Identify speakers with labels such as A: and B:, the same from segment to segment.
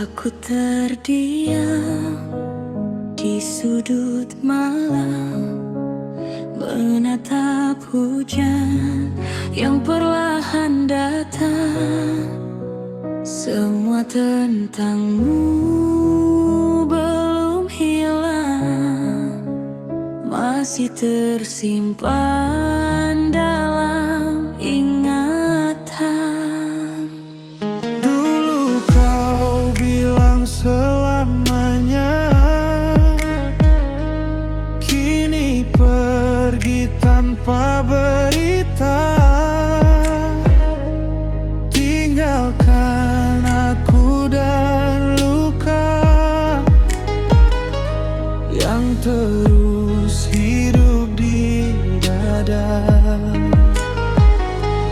A: Aku terdiam di sudut malam, menatap hujan yang perlahan datang. Semua tentangmu belum hilang, masih tersimpan dalam ingatan.
B: Dulu kau bilang selamanya, kini pergi tanpa berita. Tinggalkan aku dan luka yang terus hidup di dada.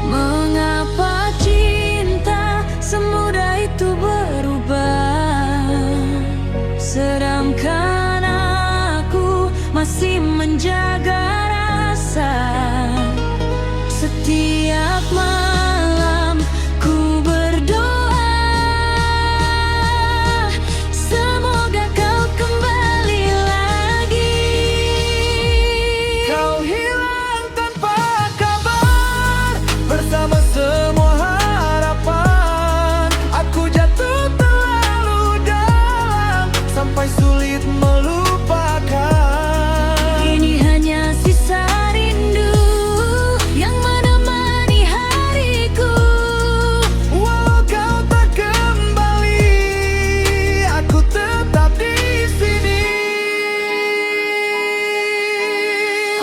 A: Mengapa cinta semudah itu berubah, sedangkan aku masih menjaga rasa. Setiap malam ku berdoa, semoga kau kembali lagi.
B: Kau hilang tanpa kabar, bersama semua harapan. Aku jatuh terlalu dalam, sampai sulit melupakan.
A: Ini hanya sisa rindu yang menemani hariku.
B: Walau kau tak kembali, aku tetap di sini.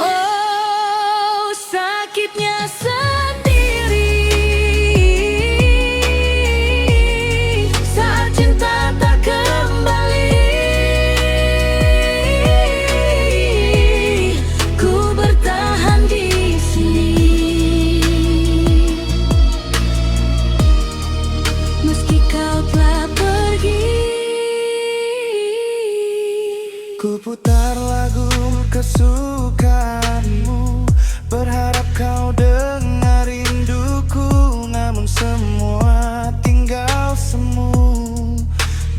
A: Oh, sakitnya sendiri saat cinta tak kembali. Ku bertahan di sini, meski kau telah pergi.
B: Ku putar lagu kesukaanmu, berharap kau dengar rinduku. Namun semua tinggal semu,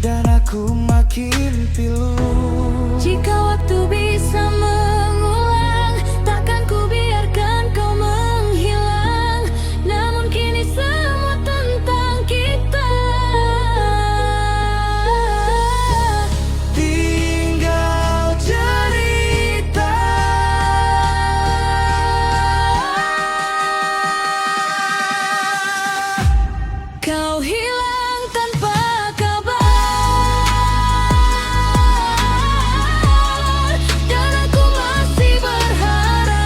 B: dan aku makin pilu.
A: Jika waktu bisa mengulang, takkan ku biarkan kau menghilang. Namun kini semua tentang kita.
B: Tinggal cerita.
A: Kau hilang tanpa kabar, dan aku masih berharap.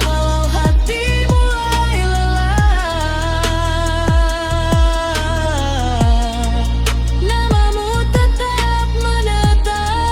A: Walau hati mulai lelah, namamu tetap menetap.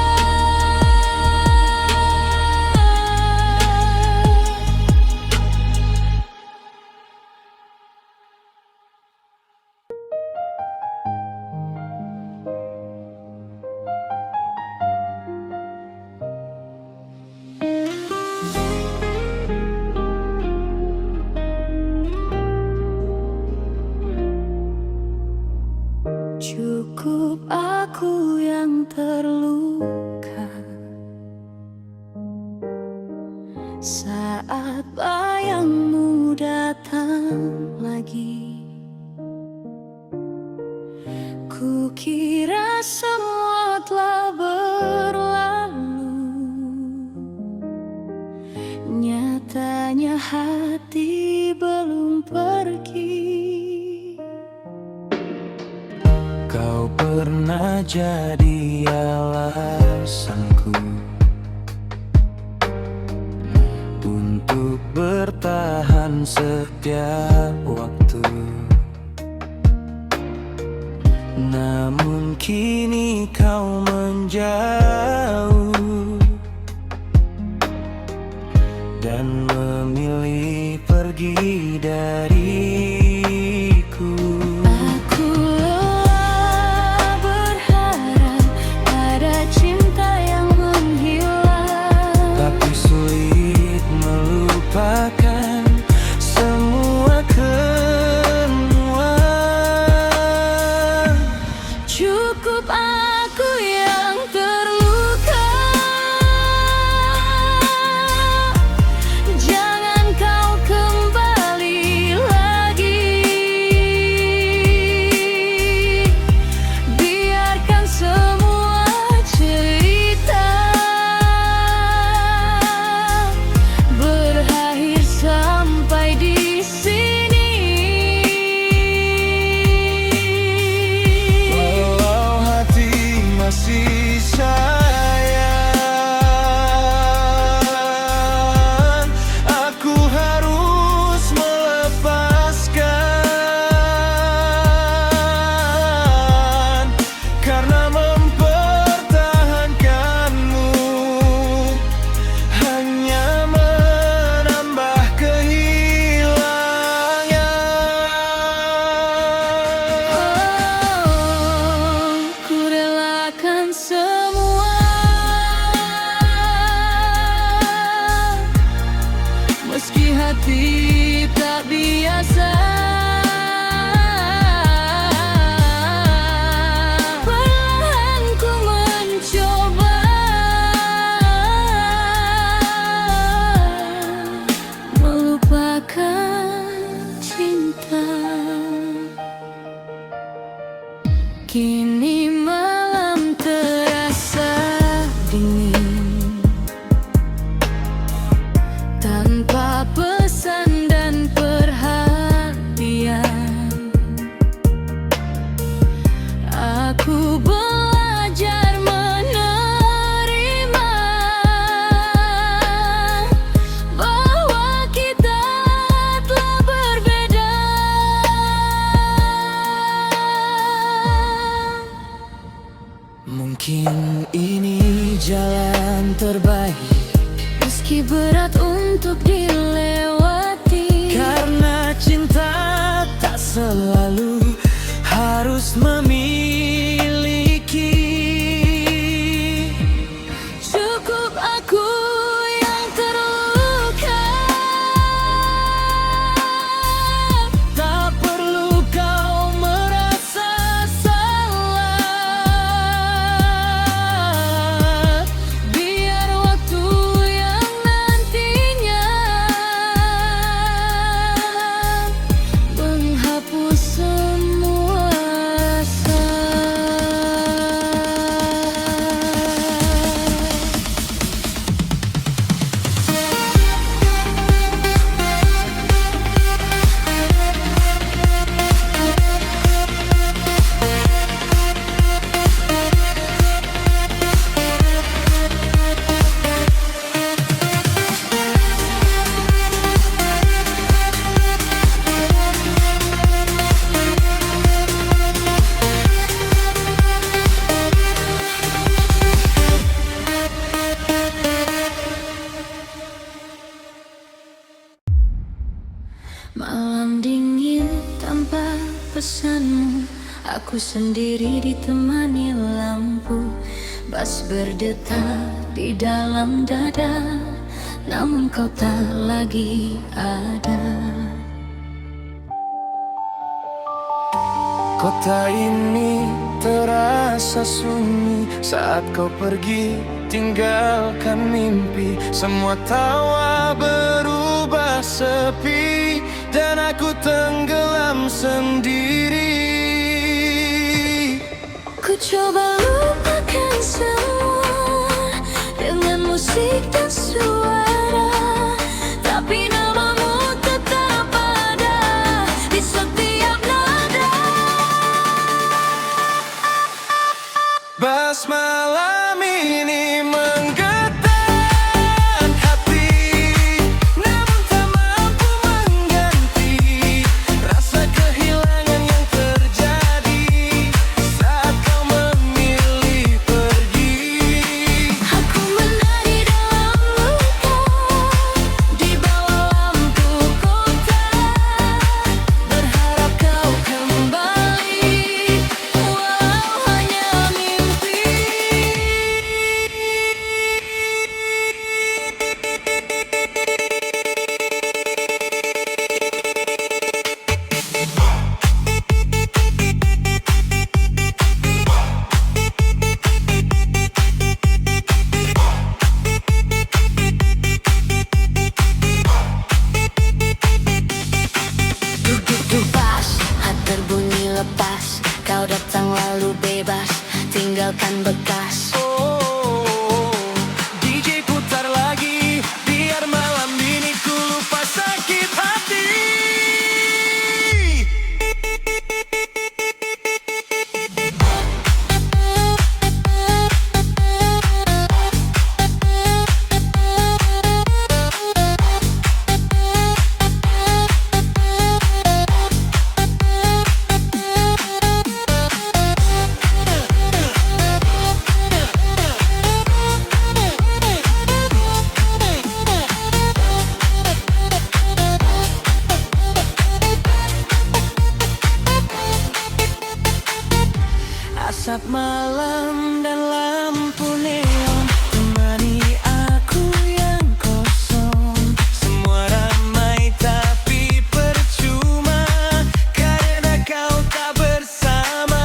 A: Cukup aku yang terluka saat bayangmu datang lagi. Ku kira semua telah berlalu, nyatanya hati belum pergi.
B: Kau pernah jadi alasanku untuk bertahan setiap waktu. Namun kini kau menjauh dan memilih pergi dariku.
A: Aku lelah berharap ada cinta yang menghilang,
B: Tapi sulit melupakan semua kenangan.
A: Kini malam terasa dingin, tanpa pesan dan perhatian. Aku belajar menerima bahwa kita telah berbeda.
B: Mungkin ini jalan terbaik,
A: Meski berat untuk dilewati,
B: karena cinta tak selalu harus memiliki.
A: cukup aku yang terluka.
B: Tak perlu kau merasa salah.
A: Biar waktu yang nantinya menghapus semua rasa. Malam dingin tanpa pesanmu, aku sendiri ditemani lampu. Bas berdetak di dalam dada, namun kau tak lagi ada.
B: Kota ini terasa sunyi saat kau pergi, tinggalkan mimpi. Semua tawa berubah sepi, dan aku tenggelam sendiri.
A: Ku coba lupakan semua dengan musik dan suara, tapi namamu tetap ada di setiap nada.
B: Bas malam ini menggetar hati, namun tak mampu mengganti rasa kehilangan yang terjadi saat kau memilih pergi.
A: Aku menari dalam luka di bawah lampu kota, berharap kau kembali walau hanya mimpi. Duk duk duk bas, hat berbunyi lepas. Kau datang lalu bebas, tinggalkan bekas.
B: Oh, DJ putar lagi, biar malam ini ku lupa sakit hati. Asap malam dan lampu neon temani aku yang kosong. Semua ramai tapi percuma, karena kau tak bersama.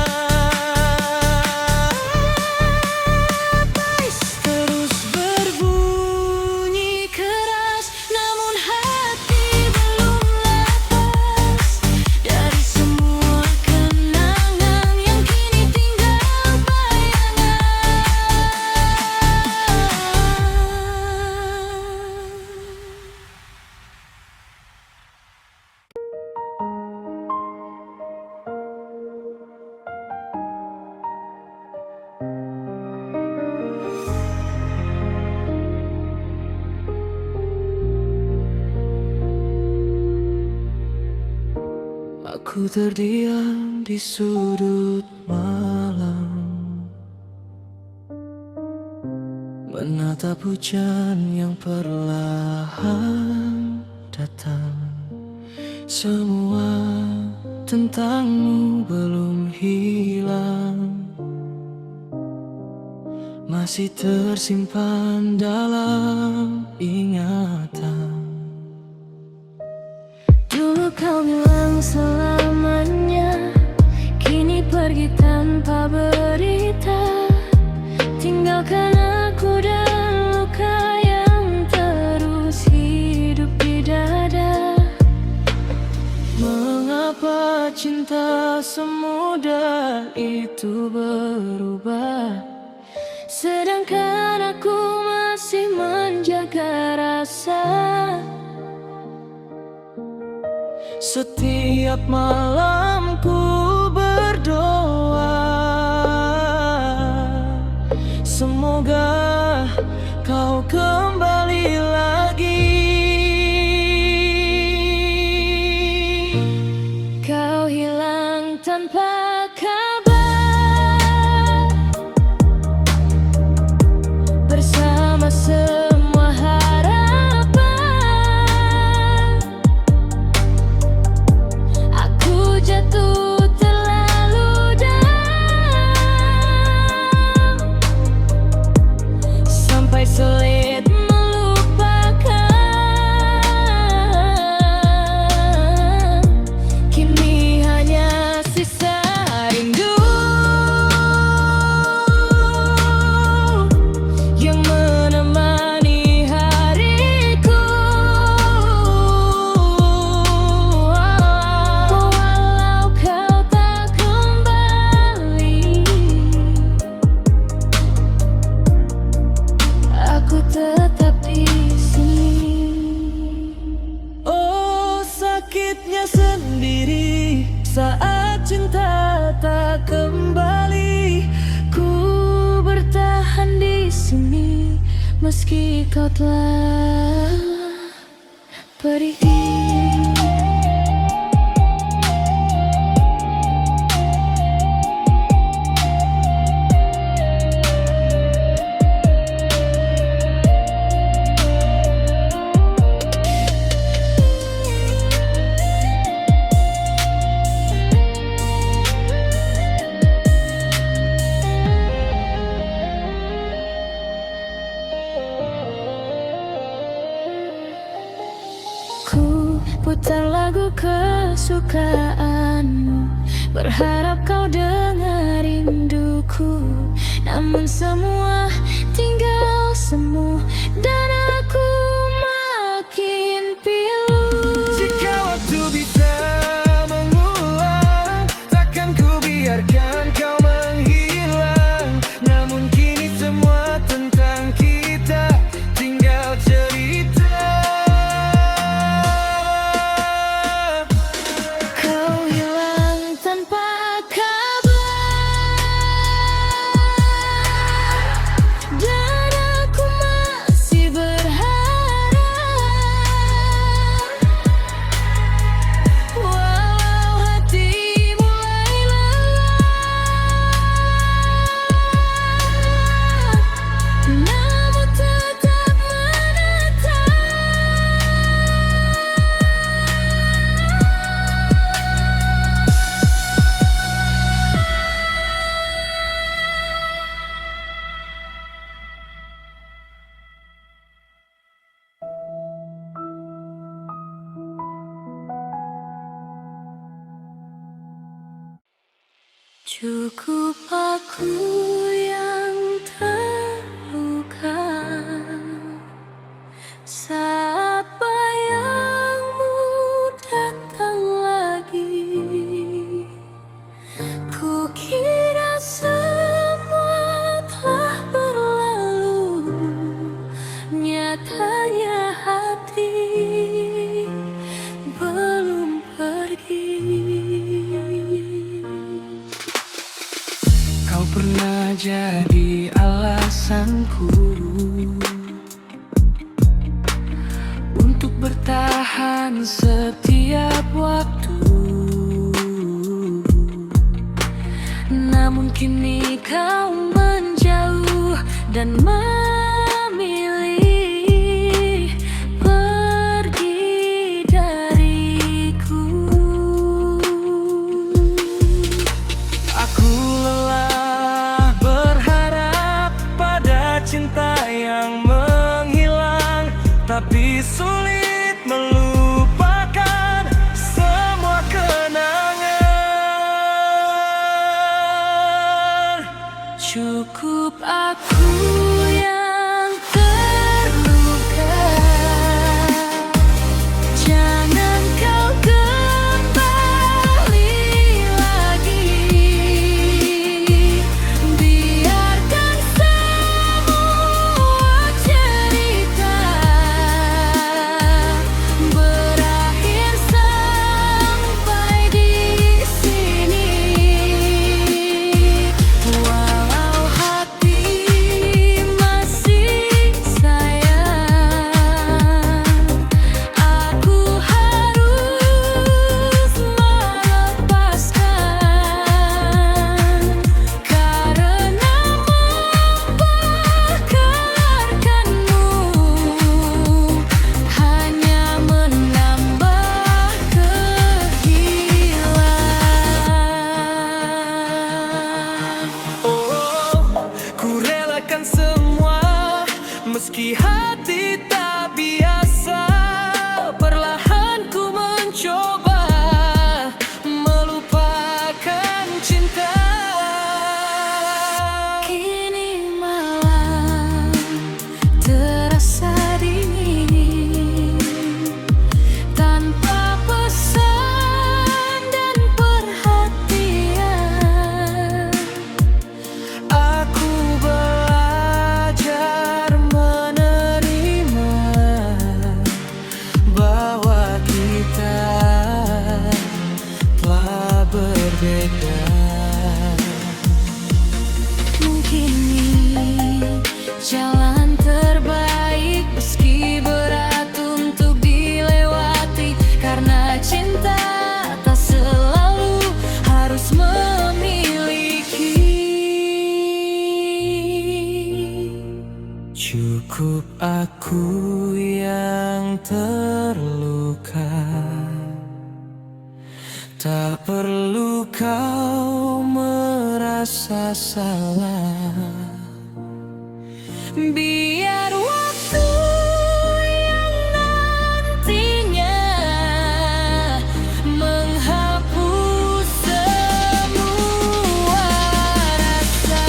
B: Bass terus berbunyi keras, namun hati belum lepas dari semua kenangan yang kini tinggal. Aku terdiam di sudut malam, menatap hujan yang perlahan datang. Semua tentangmu belum hilang, masih tersimpan dalam ingatan.
A: Dulu kau bilang selamanya, kini pergi tanpa berita. Tinggalkan aku dan luka yang terus hidup di dada.
B: Mengapa cinta semudah itu berubah,
A: sedangkan aku masih menjaga rasa.
B: Setiap malam ku berdoa, semoga kau kembali lagi.
A: Kau hilang tanpa kabar, bersama semua harapan. Aku jatuh terlalu dalam, sampai sulit melupakan. Kini hanya sisa rindu yang menemani hariku. Walau kau tak kembali, aku tetap di sini.
B: Oh, sakitnya sendiri saat cinta tak kembali.
A: Ku bertahan di sini meski kau telah pergi. Ku putar lagu kesukaanmu, berharap kau dengar rinduku. Namun semua tinggal semu dan aku makin pilu.
B: Jika waktu bisa mengulang, takkan ku biarkan kau menghilang. Namun kini semua tentang kita tinggal cerita.
A: Kau hilang tanpa kabar, dan aku masih berharap. Walau hati mulai lelah, namun tetap menatap. Cukup aku yang terluka saat bayangmu datang lagi. Ku kira semua telah berlalu, nyatanya hati belum pergi.
B: Kau pernah jadi alasanku untuk bertahan setiap waktu.
A: Kini kau menjauh dan memilih pergi dariku.
B: Aku lelah berharap pada cinta yang menghilang, tapi sulit melupakan semua kenangan.
A: Cukup aku yang terluka, jangan kau kembali lagi. Biarkan semua cerita berakhir sampai di sini. Walau hati masih sayang, aku harus melepaskan, karena membiarkanmu hanya menambah kehilangan.
B: Oh, ku relakan semua meski hati tak biasa. Perlahan ku mencoba melupakan cinta.
A: Kini malam terasa dingin, tanpa pesan dan perhatian.
B: Aku belajar menerima bahwa kita telah berbeda.
A: Mungkin ini jalan terbaik, meski berat untuk dilewati, karena cinta tak selalu harus memiliki.
B: Cukup aku yang terluka, tak perlu kau merasa salah.
A: Biar waktu yang nantinya menghapus semua rasa.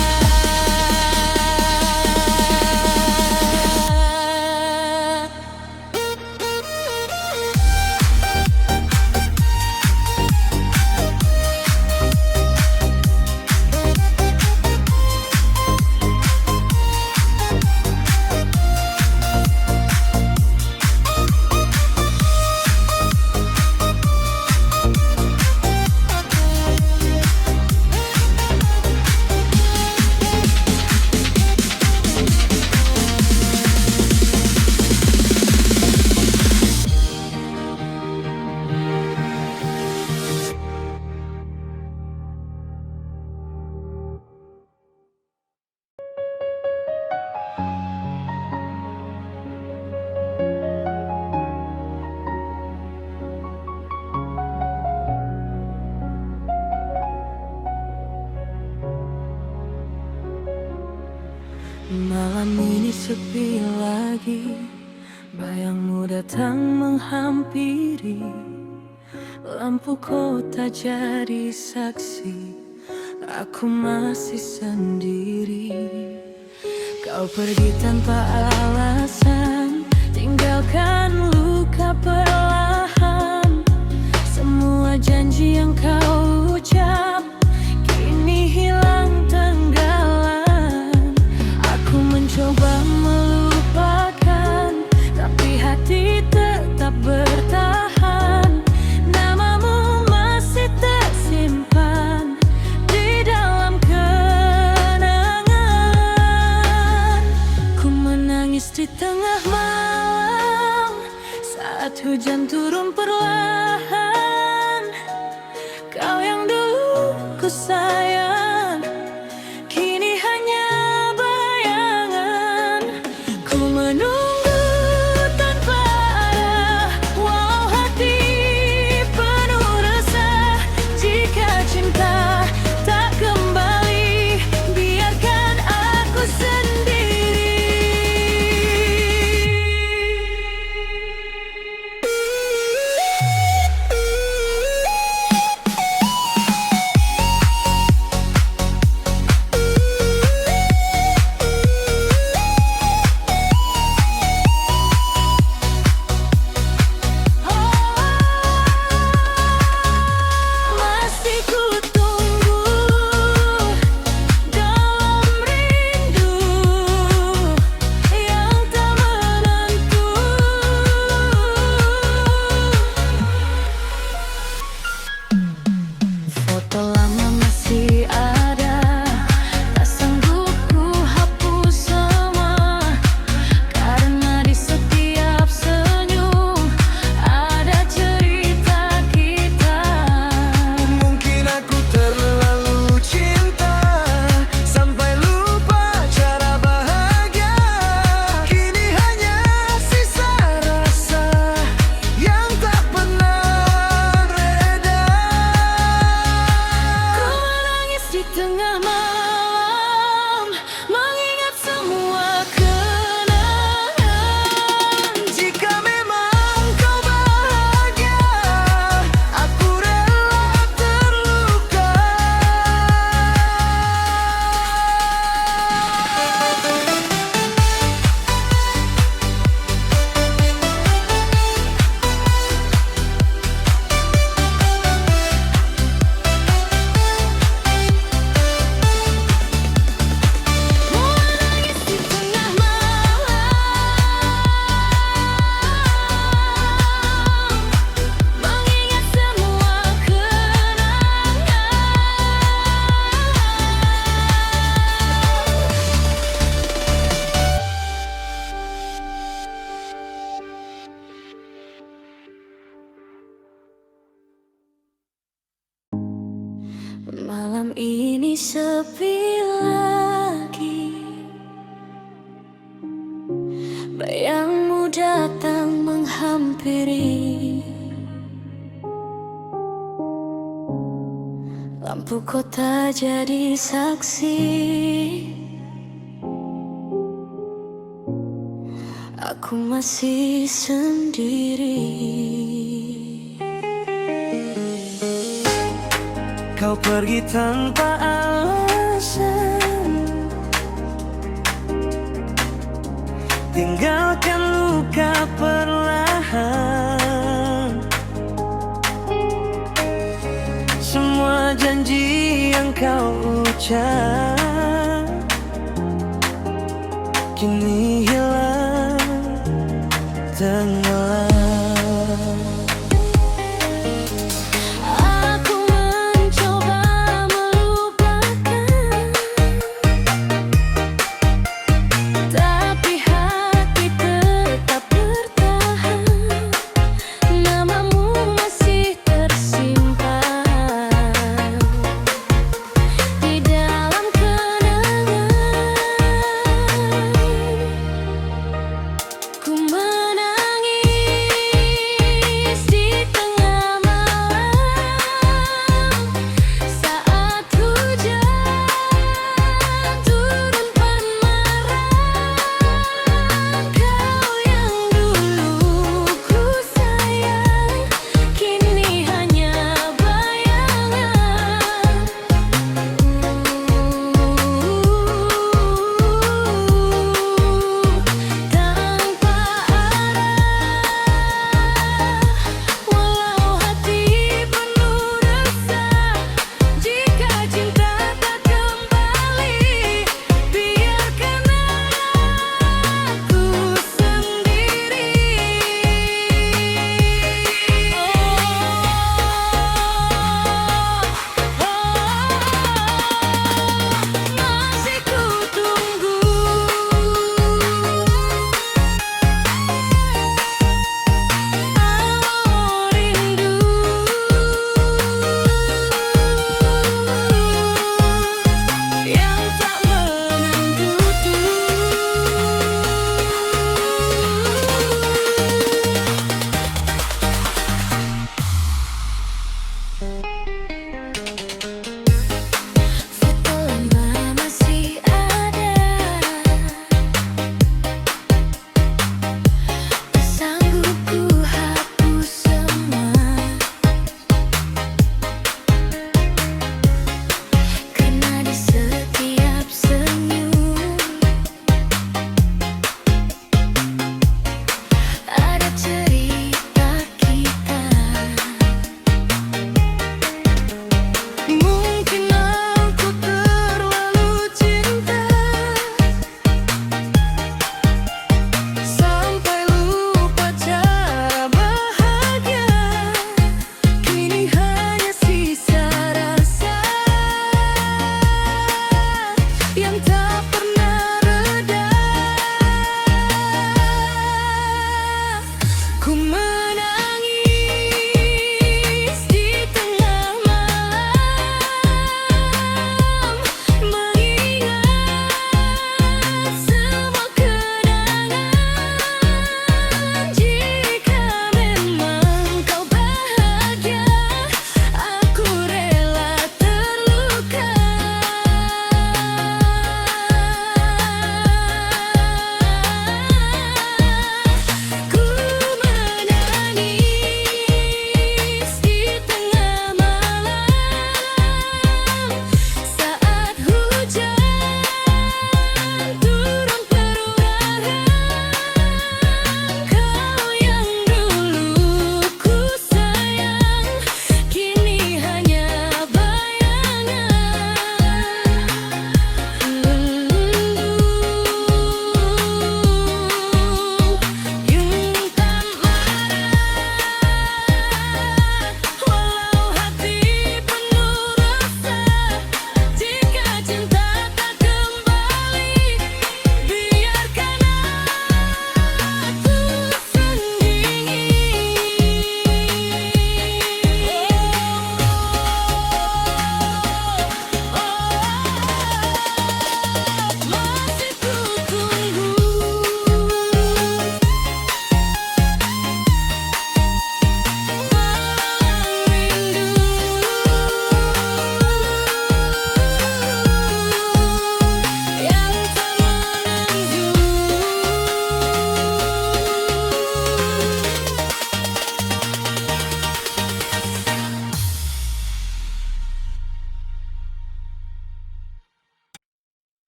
A: Malam ini sepi lagi, bayangmu datang menghampiri. Lampu kota jadi saksi, aku masih sendiri. Kau pergi tanpa alasan, tinggalkan luka perlahan. Semua janji yang kau ucap kini hilang tenggelam. Aku mencoba melupakan, tapi hati tetap bertahan. Namamu masih tersimpan di dalam kenangan. Ku menangis di tengah malam saat hujan turun perlahan. Kau yang dulu ku sayang Malam ini sepi lagi, bayangmu datang menghampiri. Lampu kota jadi saksi, aku masih sendiri.
B: Kau pergi tanpa alasan, tinggalkan luka perlahan. Semua janji yang kau ucap kini hilang tenggelam.
A: Aku mencoba melupakan, tapi hati tetap bertahan. Namamu masih tersimpan di dalam kenangan. Ku menangis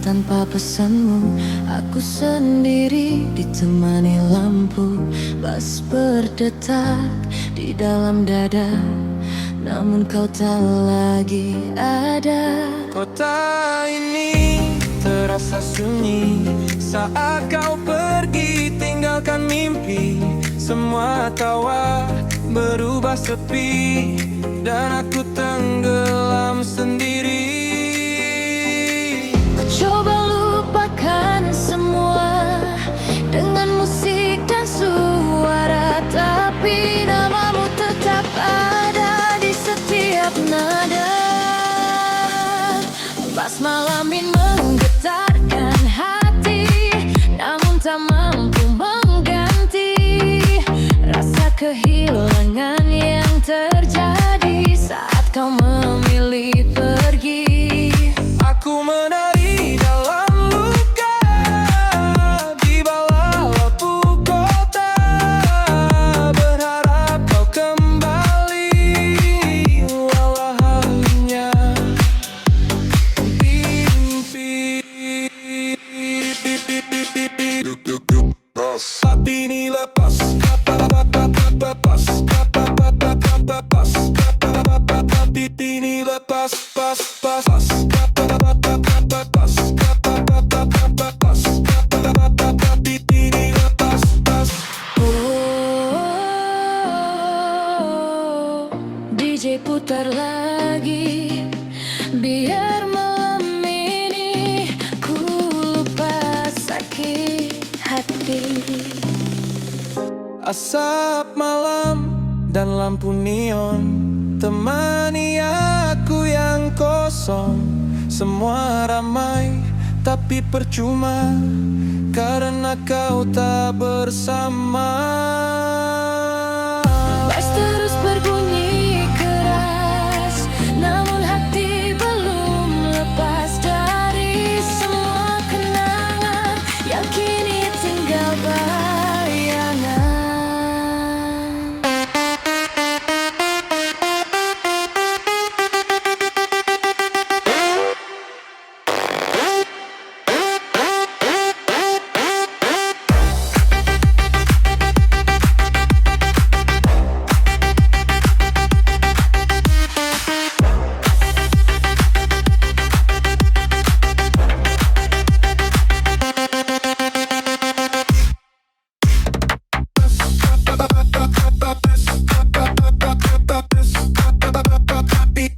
A: tanpa pesanmu. Aku sendiri ditemani lampu, bas berdetak di dalam dada. Namun kau tak lagi ada.
B: Kota ini terasa sunyi saat kau pergi tinggalkan mimpi. Semua tawa berubah sepi dan aku tenggelam sendiri.
A: Coba lupakan semua dengan musik dan suara, tapi namamu tetap ada di setiap nada. Bas malam ini menggetarkan hati, namun tak mampu mengganti rasa kehilangan yang terjadi saat kau memilih pergi.
B: Aku menari dalam luka di bawah lampu kota, berharap kau kembali walau hanya mimpi. Hati ini lepas, lepas, hati ini lepas, pas, pas, pas.
A: DJ putar lagi, biar malam ini ku lupa sakit hati.
B: Asap malam dan lampu neon temani aku yang kosong. Semua ramai tapi percuma karena kau tak bersama.
A: Bass terus berbunyi keras, namun hati belum lepas dari semua kenangan yang kini tinggal bayangan.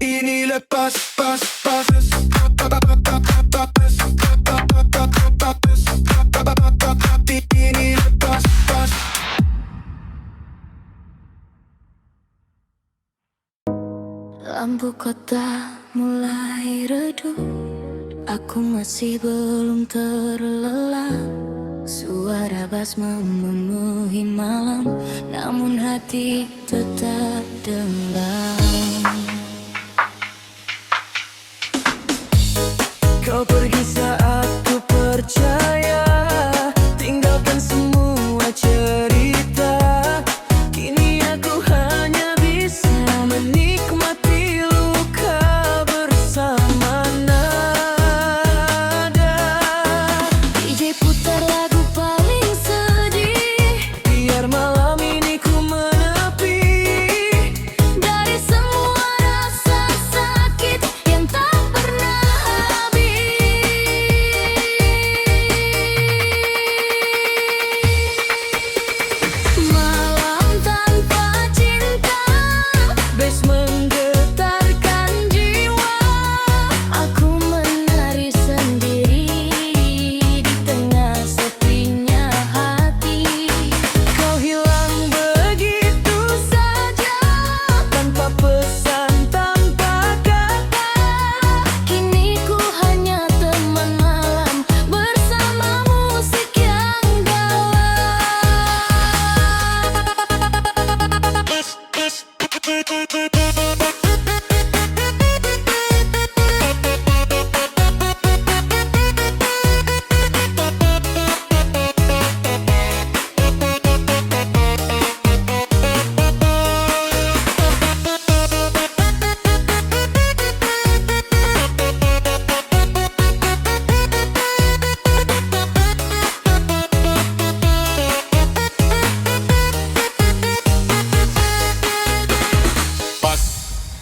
B: Ini lepas, pas, pas. Ini lepas, pas.
A: Lampu kota mulai redup, aku masih belum terlelap. Suara bass memenuhi malam, namun hati tetap dendam.
B: Kau pergi saat ku percaya, tinggalkan semua cerita. Kini aku hanya bisa menikmati luka bersama nada.
A: DJ putar lagu paling sedih,
B: Biar malam ini ku menepi
A: dari semua rasa sakit yang tak pernah habis. Malam tanpa cinta,
B: bass menggetarkan jiwa.
A: aku menari sendiri di tengah sepinya hati.
B: Kau hilang begitu saja tanpa pesan, tanpa kata.
A: Kini ku hanya teman malam bersama musik yang dalam.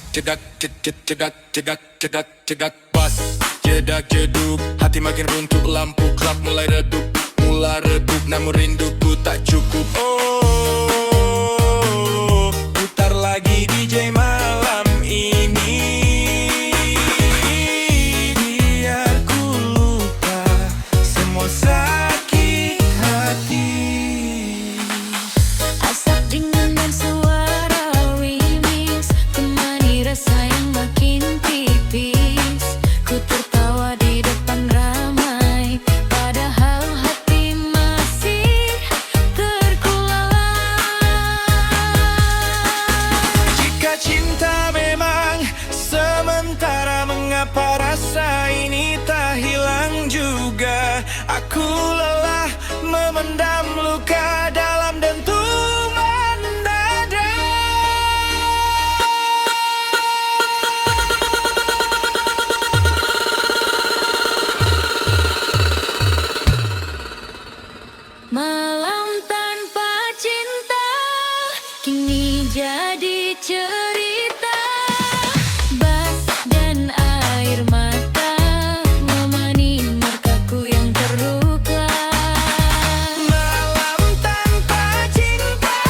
B: cedak cedak cedak cedak cedak pas jedak jeduk hati makin runtuh lampu klap mulai redup namun rinduku tak cukup. Oh, putar lagi DJ malam ini biar ku lupa semua sakit hati.
A: Asap dingin dan suara remix temani rasa yang makin tipis. Ku tertawa di depan ramai, padahal hati masih terkulai.
B: Jika cinta memang sementara, mengapa rasa ini tak hilang juga? Aku lelah memendam luka dalam dentuman dada.
A: Malam tanpa cinta kini jadi cerita. Bas dan air mata memani markaku yang terluka.
B: Malam tanpa cinta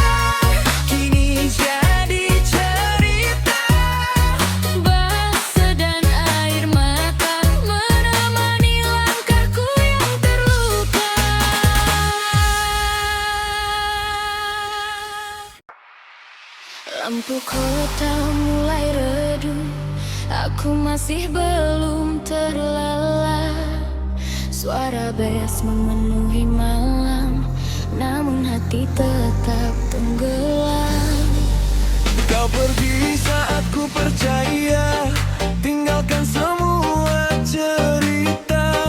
B: kini jadi cerita.
A: Bas dan air mata menemani langkahku yang terluka. Lampu kota mulai redup, aku masih belum terlelap. Suara bes memenuhi malam, namun hati tetap tenggelam.
B: Kau pergi saat ku percaya, tinggalkan semua cerita.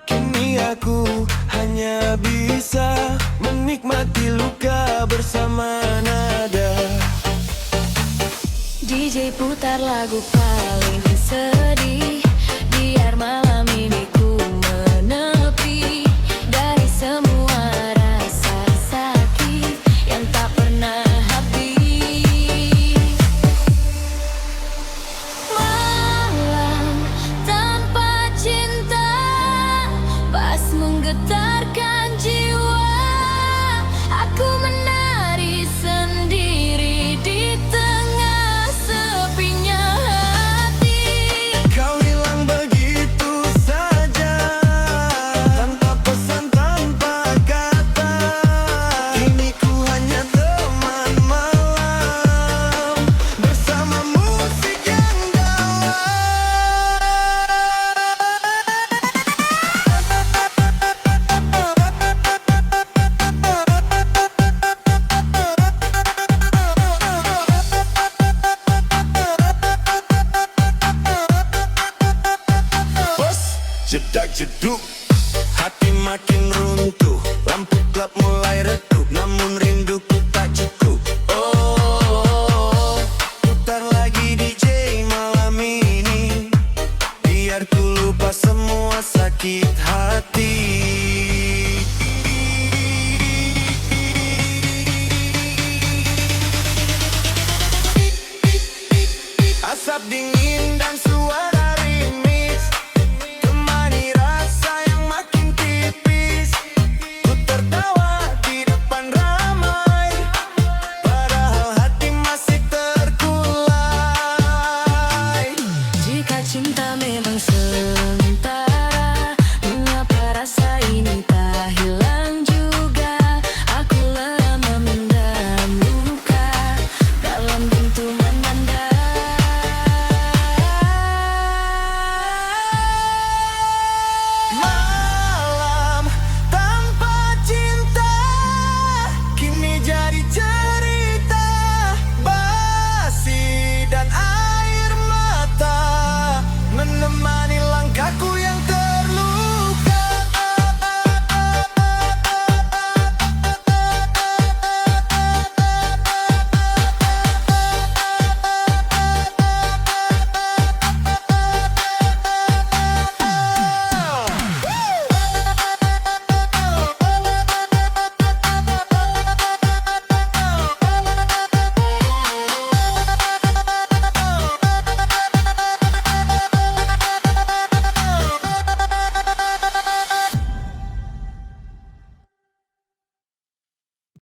B: Kini aku hanya bisa menikmati luka bersama nada.
A: DJ putar lagu paling sedih, biar malam ini ku menepi dari semua rasa sakit yang tak pernah habis. Malam tanpa cinta pas menggetarkan jiwa. Aku menari sendiri di tengah sepinya hati.
B: Kau hilang begitu saja, tanpa pesan, tanpa kata. Kini ku hanya teman malam bersama musik yang dalam. Bos, jedak jeduk, hati makin runtuh, lampu gelap mulai redup, namun rinduku tak cukup. Oh, putar lagi DJ malam ini, biar ku lupa semua sakit hati. Asap dingin dan suara remix temani rasa yang makin tipis. Ku tertawa di depan ramai, padahal hati masih terkulai.
A: Jika cinta memang sementara, mengapa rasa ini tak hilang juga? Aku lelah memendam luka dalam dentuman